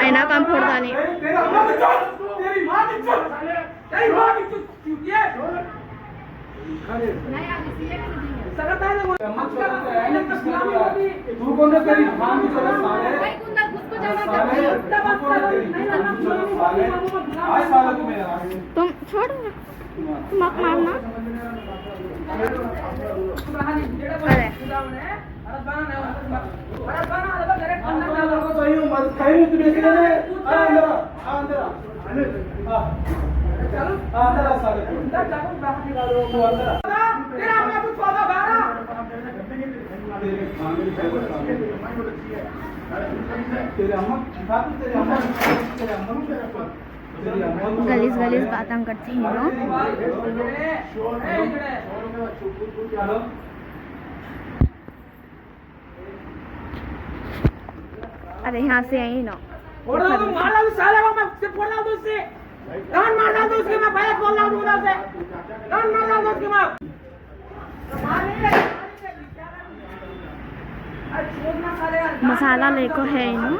అయినా కంపొడతాని तुम छोड़ तुम मत मारना अरे गलीज गलीज बातें करते हैं लोग। अरे यहाँ से आई ना मसाला लेको है इनो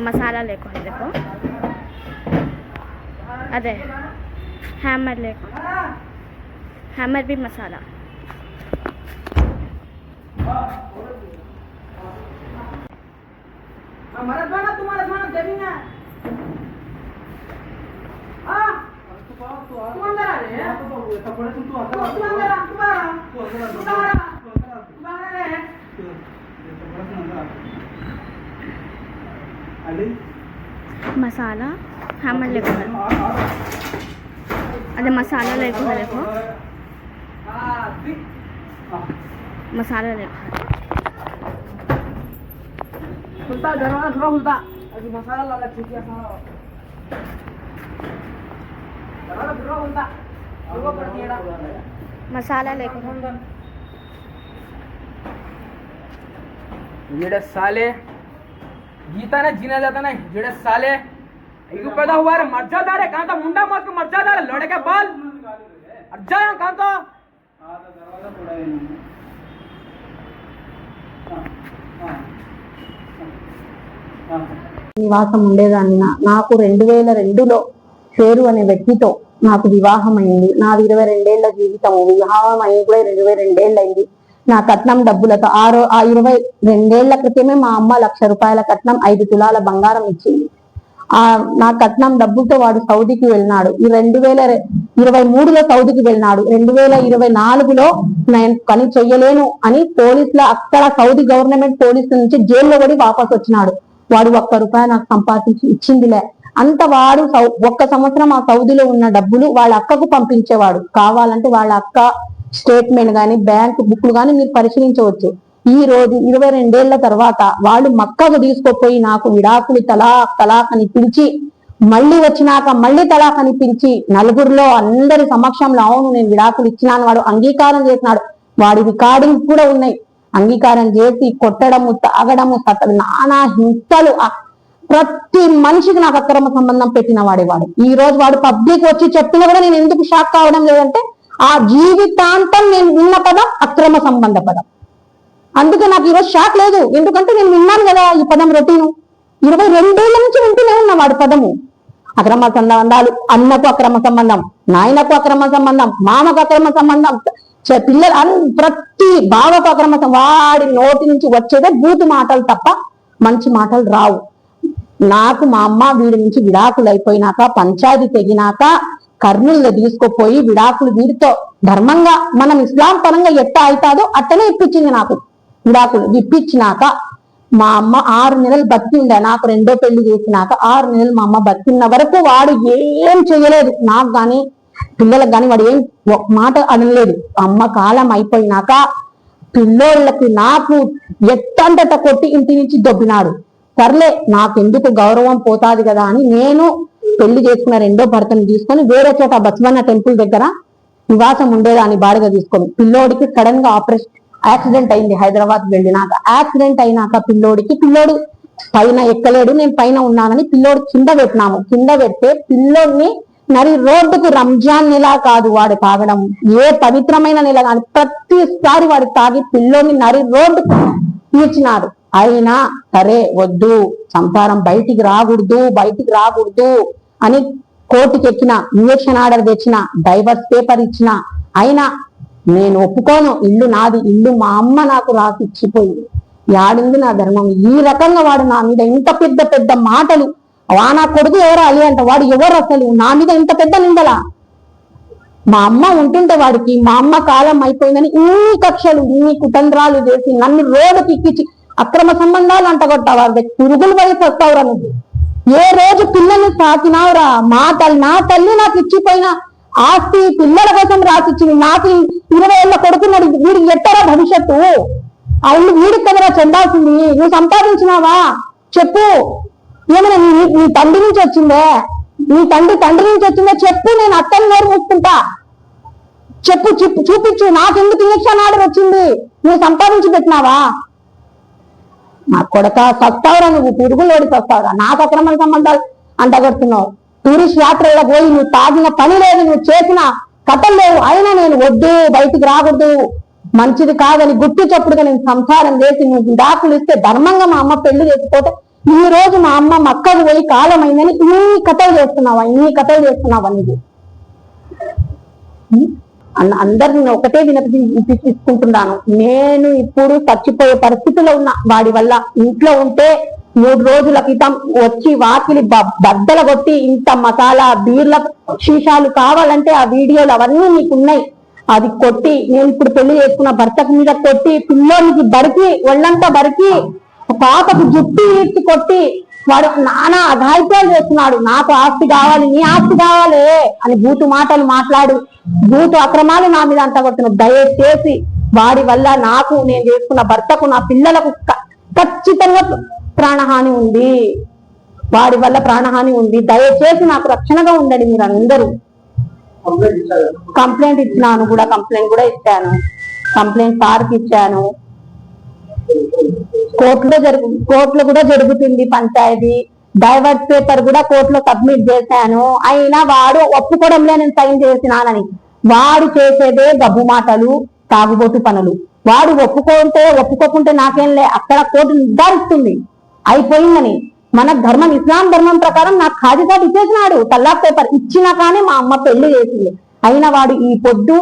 मसाला लेको है देखो अरे हैमर लेको हैमर भी मसाला तुम्हारा देना तू अंदर आ रहे हैं मसाला हैमर लेको है अरे मसाला लेको है देखो मसाला लेको है खुलता दरवाजा थोड़ा खुलता अभी मसाला लाला चिकिया सारा दरवाजा थोड़ा खुलता वो पड़ दिया मसाला लेको जेड़े साले गीता ने जीना जाता नहीं जेड़े साले इको पैदा हुआ रे मर जाता रे कहां तो मुंडा मत के मर जाता रे लड़के बाल अज्जा कहां तो दरवाजा थोड़ा है నివాసం ఉండేదాన్ని నాకు 2002లో షేరు అనే వ్యక్తితో నాకు వివాహం అయింది. నాది 22 ఏళ్ల జీవితం. వివాహం అయ్యి కూడా 22 ఏళ్ళు అయింది. నా కట్నం డబ్బులతో 22 ఏళ్ల క్రితమే మా అమ్మ ₹1,00,000 కట్నం 5 తులాల బంగారం ఇచ్చింది. నా కట్నం డబ్బులతో వాడు సౌదీకి వెళ్ళినాడు. ఈ 2023లో సౌదీకి వెళ్ళినాడు. 2024లో నేను పని చెయ్యలేను అని పోలీసుల అక్కడ సౌదీ గవర్నమెంట్ పోలీసుల నుంచి జైల్లో పడి వాపస్ వచ్చినాడు. వాడు ₹1 నాకు సంపాదించి ఇచ్చిందిలే అంత. వాడు 1 సంవత్సరం ఆ సౌదీలో ఉన్న డబ్బులు వాళ్ళ అక్కకు పంపించేవాడు. కావాలంటే వాళ్ళ అక్క స్టేట్మెంట్ గాని బ్యాంక్ బుక్లు గాని మీరు పరిశీలించవచ్చు. ఈ రోజు 22 ఏళ్ల తర్వాత వాళ్ళు మక్కకు తీసుకుపోయి నాకు విడాకులు తలాక్ అని పిలిచి మళ్ళీ వచ్చినాక మళ్ళీ తలాక్ అని పిలిచి నలుగురిలో అందరి సమక్షంలో అవును నేను విడాకులు ఇచ్చినాను వాడు అంగీకారం చేసినాడు. వాడి రికార్డింగ్ కూడా ఉన్నాయి. అంగీకారం చేసి కొట్టడము తాగడము నానా హింసలు ప్రతి మనిషికి నాకు అక్రమ సంబంధం పెట్టిన వాడేవాడు. ఈ రోజు వాడు పబ్లిక్ వచ్చి చెప్పినా కూడా నేను ఎందుకు షాక్ కావడం లేదంటే ఆ జీవితాంతం నేను విన్న పదం అక్రమ సంబంధ పదం. అందుకే నాకు ఈరోజు షాక్ లేదు. ఎందుకంటే నేను విన్నాను కదా ఈ పదం రొటీను. 22 ఏళ్ల నుంచి వింటూనే ఉన్నా వాడి పదము. అక్రమ సంబంధాలు, అన్నకు అక్రమ సంబంధం, నాయనకు అక్రమ సంబంధం, మామకు అక్రమ సంబంధం, పిల్లలు ప్రతి బావకు అక్రమ. వాడి నోటి నుంచి వచ్చేదే బూతు మాటలు తప్ప మంచి మాటలు రావు. నాకు మా అమ్మ వీడి నుంచి విడాకులు అయిపోయినాక పంచాయతీ తెగినాక కర్నూలులో తీసుకుపోయి విడాకులు వీడితో ధర్మంగా మనం ఇస్లాం పరంగా ఎట్ట అవుతాదో అట్టనే ఇప్పించింది నాకు. విడాకులు ఇప్పించినాక మా అమ్మ 6 నెలలు బతికి ఉండే. నాకు 2వ పెళ్లి చేసినాక 6 నెలలు మా అమ్మ బతికిన వరకు వాడు ఏం చేయలేదు. నాకు గాని పిల్లలకు గాని వాడు ఏం మాట అనలేదు. అమ్మ కాలం అయిపోయినాక పిల్లోళ్ళకి నాకు ఎట్టంతట కొట్టి ఇంటి నుంచి దొబ్బినాడు. సర్లే నాకెందుకు గౌరవం పోతాది కదా అని నేను పెళ్లి చేసుకున్న 2వ భర్తను తీసుకొని వేరే చోట బస్వన్న టెంపుల్ దగ్గర నివాసం ఉండేదాన్ని బాడిగా తీసుకొని. పిల్లోడికి సడన్ గా యాక్సిడెంట్ అయింది. హైదరాబాద్ వెళ్ళినాక యాక్సిడెంట్ అయినాక పిల్లోడు పైన ఎక్కలేడు. నేను పైన ఉన్నానని పిల్లోడు కింద పెట్టినాము. కింద పెడితే పిల్లోడిని నరి రోడ్డుకు రంజాన్ నెల కాదు వాడు తాగడం, ఏ పవిత్రమైన నెల కానీ ప్రతిసారి వాడు తాగి పిల్లోడిని నరి రోడ్డుకు తీర్చినారు. అయినా సరే వద్దు, సంసారం బయటికి రాకూడదు అని కోర్టుకి ఎక్కిన, ఇంజక్షన్ ఆర్డర్ తెచ్చిన, డైవర్స్ పేపర్ ఇచ్చిన, అయినా నేను ఒప్పుకోను. ఇల్లు నాది, ఇల్లు మా అమ్మ నాకు రాసి ఇచ్చిపోయింది. యాడింది నా ధర్మం? ఈ రకంగా వాడు నా మీద ఇంత పెద్ద పెద్ద మాటలు. నా కొడుకు ఎవరో అలి అంట, వాడు ఎవరు అసలు నా మీద ఇంత పెద్ద నిందలా? మా అమ్మ ఉంటుంటే వాడికి మా అమ్మ కాలం అయిపోయిందని ఇన్ని కక్షలు, ఇన్ని కుతంత్రాలు చేసి నన్ను రోడ్డుకి ఎక్కించి అక్రమ సంబంధాలు అంటగొట్టా. వాడి పురుగులు వయసు వస్తావురా నువ్వు. ఏ రోజు పిల్లల్ని సాకినావురా? నా తల్లి నాకు ఇచ్చిపోయిన ఆస్తి పిల్లల కోసం రాసిచ్చింది. నాకు 20 ఏళ్ళ కొడుకున్నాడు, వీడికి ఎట్టరా భవిష్యత్తు? అవును, వీడికి కదరా చెందాల్సింది. నువ్వు సంపాదించినావా చెప్పు? ఏమైనా నీ తండ్రి నుంచి వచ్చిందే? నీ తండ్రి నుంచి వచ్చిందే చెప్పు. నేను అత్తని నోరు మూసుకుంటా. చెప్పు చూపించు. నాకెందుకు ఇంజక్షన్ ఆర్డర్ వచ్చింది? నువ్వు సంపాదించి పెట్టినావా? నా కొడక సస్తావురా నువ్వు, పురుగులోడి సస్తావురా. నాకు అక్రమ సంబంధాలు అంటగడుతున్నావు. టూరిస్ట్ యాత్రలో పోయి నువ్వు తాగిన పని లేదు, నువ్వు చేసిన కథలు లేవు. అయినా నేను వద్దు, బయటికి రాకూడదు, మంచిది కాదని గుర్తు చెప్పుడుగా నేను సంసారం చేసి నువ్వు విడాకులు ఇస్తే ధర్మంగా మా అమ్మ పెళ్లి చేసిపోతే ఈ రోజు మా అమ్మ మక్కకు పోయి కాలమైందని ఇన్ని కథలు చేస్తున్నావా నువ్వు? అందరిని ఒకటే వినిపించుకుంటున్నాను. నేను ఇప్పుడు చచ్చిపోయే పరిస్థితిలో ఉన్నా వాడి వల్ల. ఇంట్లో ఉంటే 3 రోజుల క్రితం వచ్చి వాకిలి బద్దల కొట్టి ఇంత మసాలా బీర్ల శీషాలు కావాలంటే ఆ వీడియోలు అవన్నీ నీకున్నాయి. అది కొట్టి, నేను ఇప్పుడు పెళ్లి చేసుకున్న భర్తకు మీద కొట్టి, పిల్లోనికి బరికి ఒళ్ళంతా బరికి, పాపకు జుట్టు ఈడ్చి కొట్టి వాడు నానా అఘాయిత్యాలు చేస్తున్నాడు. నాకు ఆస్తి కావాలి, నీ ఆస్తి కావాలి అని బూతు మాటలు మాట్లాడు, బూతు అక్రమాలు నా మీద అంటగొడుతున్నాడు. దయచేసి వాడి వల్ల నాకు, నేను చేసుకున్న భర్తకు, నా పిల్లలకు ఖచ్చితంగా ప్రాణహాని ఉంది. వాడి వల్ల ప్రాణహాని ఉంది. దయచేసి నాకు రక్షణగా ఉండండి మీరు అందరూ. కంప్లైంట్ ఇచ్చినాను కూడా, కంప్లైంట్ సార్కి ఇచ్చాను. కోర్టులో కూడా జరుగుతుంది పంచాయతీ. డైవర్స్ పేపర్ కూడా కోర్టులో సబ్మిట్ చేశాను. అయినా వాడు ఒప్పుకోవడంలే నేను సైన్ చేసినానని. వాడు చేసేదే గబ్బు మాటలు, తాగుబోతు పనులు. వాడు ఒప్పుకోకుంటే నాకేంలే, అక్కడ కోర్టు నిర్ధారిస్తుంది అయిపోయిందని. మన ధర్మం, ఇస్లాం ధర్మం ప్రకారం నాకు ఖాజీ సాబ్ ఇచ్చేసినాడు తల్లాక్ పేపర్. ఇచ్చినా కానీ మా అమ్మ పెళ్లి చేసింది. అయినా వాడు ఈ పొద్దు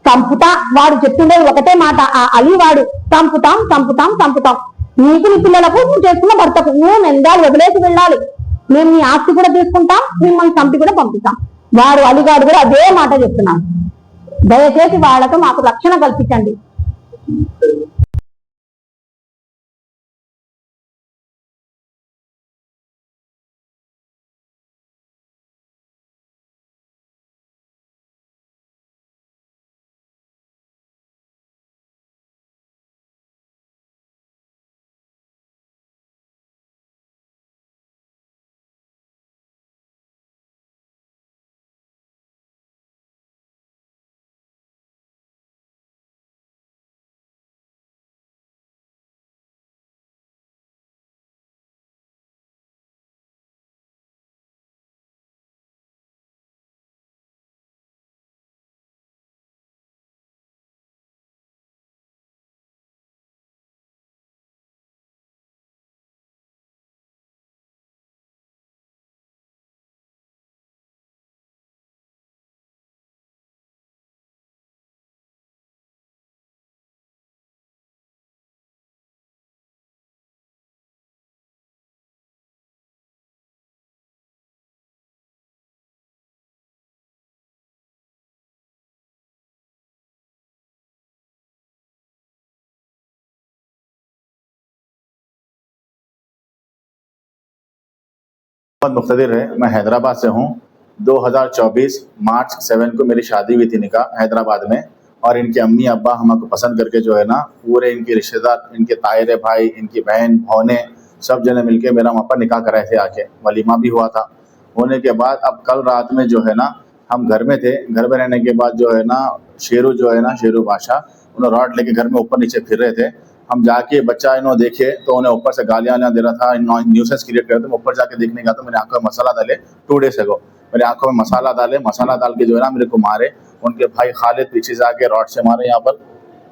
చంపుతా, వాడు చెప్తుండేది ఒకటే మాట, ఆ అలీ వాడు చంపుతాం. నీకు, నీ పిల్లలకు, నువ్వు చేసుకున్న భర్తకు నువ్వు నిందాలు వదిలేసి వెళ్ళాలి. మేము నీ ఆస్తి కూడా తీసుకుంటాం, మిమ్మల్ని చంపి కూడా పంపిస్తాం. వాడు అలీగాడు కూడా అదే మాట చెప్తున్నాడు. దయచేసి వాళ్ళతో మాకు రక్షణ కల్పించండి. मोहम्मद मुख्तदिर है। मैं हैदराबाद से हूँ। 2024 मार्च 7 को मेरी शादी हुई थी निकाह हैदराबाद में, और इनके अम्मी अब्बा हमको पसंद करके जो है ना, पूरे इनके रिश्तेदार, इनके तायरे भाई, इनकी बहन भौने सब जने मिलके मेरा वहाँ पर निकाह कराए थे। आके वलीमा भी हुआ था। होने के बाद अब कल रात में जो है ना, हम घर में थे। घर में रहने के बाद जो है ना, शेरू बादशाह उन्होंने रॉड लेके घर में ऊपर नीचे फिर रहे थे। हम जाके बच्चा इन्होंने देखे तो उन्हें ऊपर से गालियां दे रहा था, न्यूसेंस क्रिएट कर रहे थे। मैं ऊपर जाके देखने गया तो मेरे आंखों में मसाला डाले 2 डेज अगो। मेरे आंखों में मसाला डाल के जो है ना मेरे को मारे। उनके भाई खालिद पीछे से आके रॉड से मारे यहाँ पर,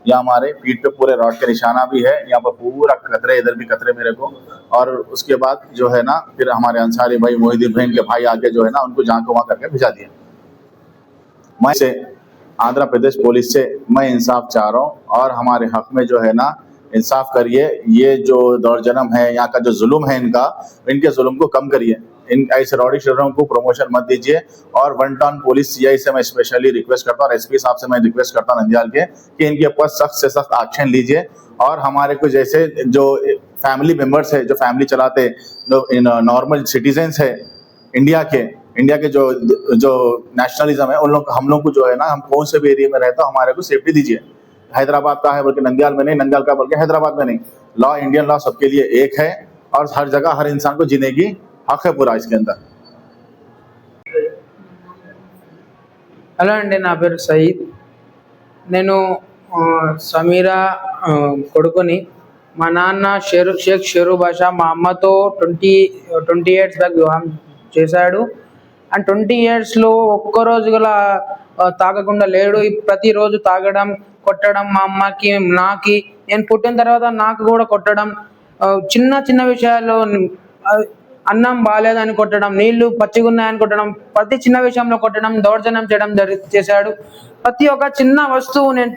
यहाँ हमारे पीठ पे पूरे रॉड के निशाना भी है, यहाँ पर पूरा कतरे, इधर भी कतरे मेरे को। और उसके बाद जो है ना फिर हमारे अंसारी भाई मोहिद्दीन भाई के भाई आके जो है ना उनको जहाँ को वहाँ करके भिजा दिया। मैं से आंध्र प्रदेश पुलिस से मैं इंसाफ चाह रहा हूँ और हमारे हक में जो है ना इंसाफ करिए। ये जो दौर्जन्म है, यहाँ का जो जुल्म है इनके जुल्म को कम करिए। इन ऐसे रॉडी शीटरों को प्रमोशन मत दीजिए। और वन टाउन पुलिस सीआई से मैं स्पेशली रिक्वेस्ट करता हूँ और एसपी साहब से मैं रिक्वेस्ट करता हूँ नंदियाल के कि इनके ऊपर सख्त से सख्त एक्शन लीजिए। और हमारे कुछ जैसे जो फैमिली मेंबर्स है, जो फैमिली चलाते, नॉर्मल सिटीजन्स है इंडिया के जो नेशनलिज्म है, उन लोग हम लोग को जो है ना, हम कौन से भी एरिया में रहता हूँ हमारे को सेफ्टी दीजिए। हैदराबाद का है बल्कि नंदियाल में नहीं, नंदियाल का बल्कि हैदराबाद में नहीं। लॉ, इंडियन लॉ सबके लिए एक है और हर जगह हर इंसान को जीने की हक है पूरा इसके अंदर। హలో అండి, నా పేరు సయీద్. నేను సమీరా కొడుకుని. మా నాన్న షేక్ షేరు బాషా మా అమ్మతో 20 years బ్యాక్ వివాహం చేశాడు. అండ్ 20 yearsలో ఒక్కరోజు గల తాగకుండా లేడు. ప్రతిరోజు తాగడం, కొట్టడం, మా అమ్మకి నాకి, నేను పుట్టిన తర్వాత నాకు కూడా కొట్టడం, చిన్న చిన్న విషయాల్లో అన్నం బాగాలేదని కొట్టడం, నీళ్లు పచ్చిగున్నాయని కొట్టడం, ప్రతి చిన్న విషయంలో కొట్టడం, దౌర్జన్యం చేయడం చేశాడు. ప్రతి ఒక్క చిన్న వస్తువు నేను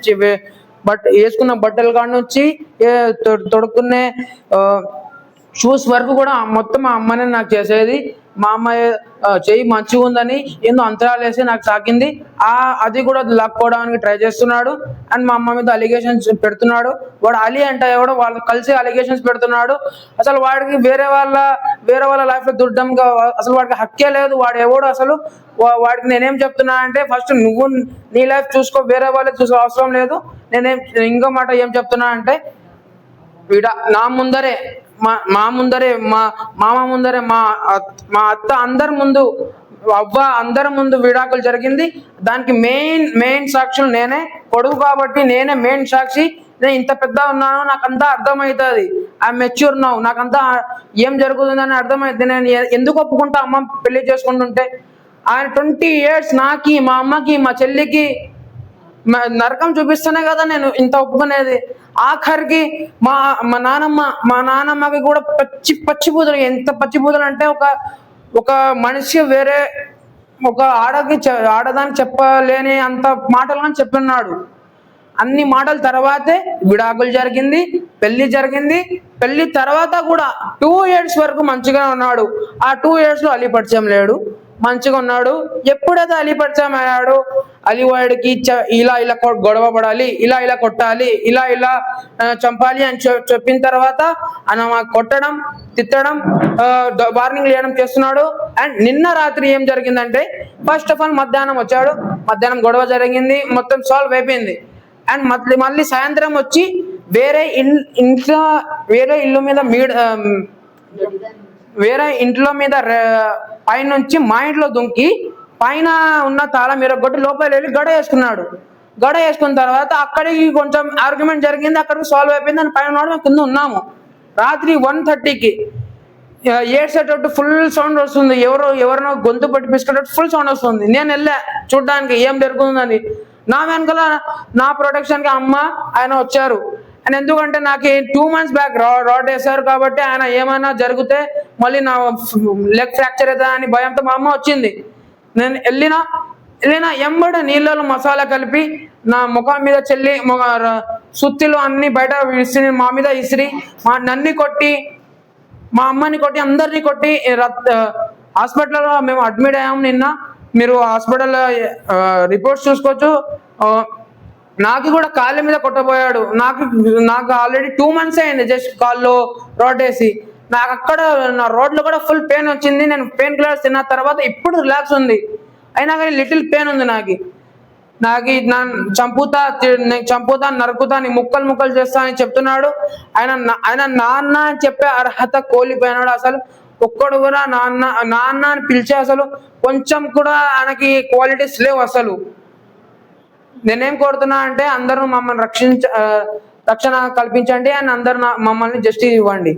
వేసుకున్న బట్టల కాడ నుంచి తొడుక్కునే షూస్ వరకు కూడా మొత్తం మా అమ్మనే నాకు చేసేది. మా అమ్మ చెయ్యి మంచిగా ఉందని ఏందో అంతరాలు వేసి నాకు తాకింది. అది కూడా లాక్కోవడానికి ట్రై చేస్తున్నాడు. అండ్ మా అమ్మ మీద అలిగేషన్స్ పెడుతున్నాడు. వాడు అలీ అంటే ఎవడో వాళ్ళు కలిసి అలిగేషన్స్ పెడుతున్నాడు. అసలు వాడికి వేరే వాళ్ళ లైఫ్లో దుడ్డంగా అసలు వాడికి హక్కే లేదు. వాడు ఎవడు అసలు వాడికి నేనేం చెప్తున్నా అంటే, ఫస్ట్ నువ్వు నీ లైఫ్ చూసుకో, వేరే వాళ్ళకి చూసే అవసరం లేదు. ఇంకో మాట ఏం చెప్తున్నా అంటే, నా ముందరే మా మామ ముందరే మా అత్త అందరి ముందు, అవ్వ అందరి ముందు విడాకులు జరిగింది. దానికి మెయిన్ సాక్షులు నేనే, కొడుకు కాబట్టి నేనే మెయిన్ సాక్షి. నేను ఇంత పెద్ద ఉన్నాను, నాకంతా అర్థమవుతుంది. ఐ మెచ్యూర్ నౌ, నాకంతా ఏం జరుగుతుందని అర్థమవుతుంది. నేను ఎందుకు ఒప్పుకుంటా అమ్మ పెళ్లి చేసుకుంటుంటే? ఆయన 20 years నాకి, మా అమ్మకి, మా చెల్లికి నరకం చూపిస్తేనే కదా నేను ఇంత ఒప్పుకునేది. ఆఖరికి మా నానమ్మకి కూడా పచ్చి బూతులు. ఎంత పచ్చి బూతులు అంటే, ఒక మనిషి వేరే ఒక ఆడదానికి చెప్పలేని అంత మాటలను చెప్పిన్నాడు. అన్ని మాటల తర్వాతే విడాకులు జరిగింది, పెళ్లి జరిగింది. పెళ్లి తర్వాత కూడా 2 years వరకు మంచిగా ఉన్నాడు. ఆ 2 yearsలో అలీ పరిచయం లేడు, మంచిగా ఉన్నాడు. ఎప్పుడైతే అలీ పరిచయం అయ్యాడు, అలీ వాడికి ఇలా గొడవ పడాలి, ఇలా కొట్టాలి, ఇలా చంపాలి అని చెప్పిన తర్వాత ఆయన కొట్టడం, తిట్టడం, వార్నింగ్ ఇవ్వడం చేస్తున్నాడు. అండ్ నిన్న రాత్రి ఏం జరిగిందంటే, ఫస్ట్ ఆఫ్ ఆల్ మధ్యాహ్నం వచ్చాడు, మధ్యాహ్నం గొడవ జరిగింది, మొత్తం సాల్వ్ అయిపోయింది. అండ్ మళ్ళీ సాయంత్రం వచ్చి వేరే ఇంట్లో మీద పైనుంచి మా ఇంట్లో దుంకి పైన ఉన్న తాళం మీరగొట్టి లోపల వెళ్ళి గడ వేసుకున్నాడు. గడ వేసుకున్న తర్వాత అక్కడికి కొంచెం ఆర్గ్యుమెంట్ జరిగింది, అక్కడికి సాల్వ్ అయిపోయింది. దాని పైన మేము కింద ఉన్నాము. రాత్రి 1:30కి ఏడ్చేటట్టు ఫుల్ సౌండ్ వస్తుంది, ఎవరినో గొంతు పట్టి పిసుకునేటట్టు ఫుల్ సౌండ్ వస్తుంది. నేను వెళ్ళా చూడ్డానికి ఏం జరుగుతుందని. నా వెనకాల నా ప్రొటెక్షన్కి అమ్మ ఆయన వచ్చారు. అండ్ ఎందుకంటే నాకు 2 months బ్యాక్ రాడ్ వేశారు కాబట్టి ఆయన ఏమైనా జరిగితే మళ్ళీ నా లెగ్ ఫ్రాక్చర్ అవుతుందా అని భయంతో మా అమ్మ వచ్చింది. నేను వెళ్ళినా ఎంబడ నీళ్ళలో మసాలా కలిపి నా ముఖం మీద చెల్లి సుత్తిలు అన్ని బయట విసిరి, మా మీద ఇసిరి, నన్ను కొట్టి, మా అమ్మని కొట్టి, అందరినీ కొట్టి హాస్పిటల్లో మేము అడ్మిట్ అయ్యాము. నిన్న మీరు హాస్పిటల్ రిపోర్ట్స్ చూసుకోవచ్చు. నాకు కూడా కాళ్ళ మీద కొట్టబోయాడు. నాకు ఆల్రెడీ 2 months అయింది జస్ట్ కాల్లో రాడ్ వేసి. నాకు అక్కడ నా రోడ్లో కూడా ఫుల్ పెయిన్ వచ్చింది. నేను పెయిన్ కిల్లర్స్ తిన్న తర్వాత ఇప్పుడు రిలాక్స్ ఉంది. అయినా కానీ లిటిల్ పెయిన్ ఉంది. నాకు చంపుతా, నరుకుతా, నీ ముక్కలు చేస్తా అని చెప్తున్నాడు. ఆయన నాన్న అని చెప్పే అర్హత కోల్పోయినాడు. అసలు ఒక్కడు కూడా నాన్న అని పిలిచే అసలు కొంచెం కూడా ఆయనకి క్వాలిటీస్ లేవు అసలు. నేనేం కోరుతున్నా అంటే, అందరూ మమ్మల్ని రక్షణ కల్పించండి అని అందరూ మమ్మల్ని జస్టిస్ ఇవ్వండి.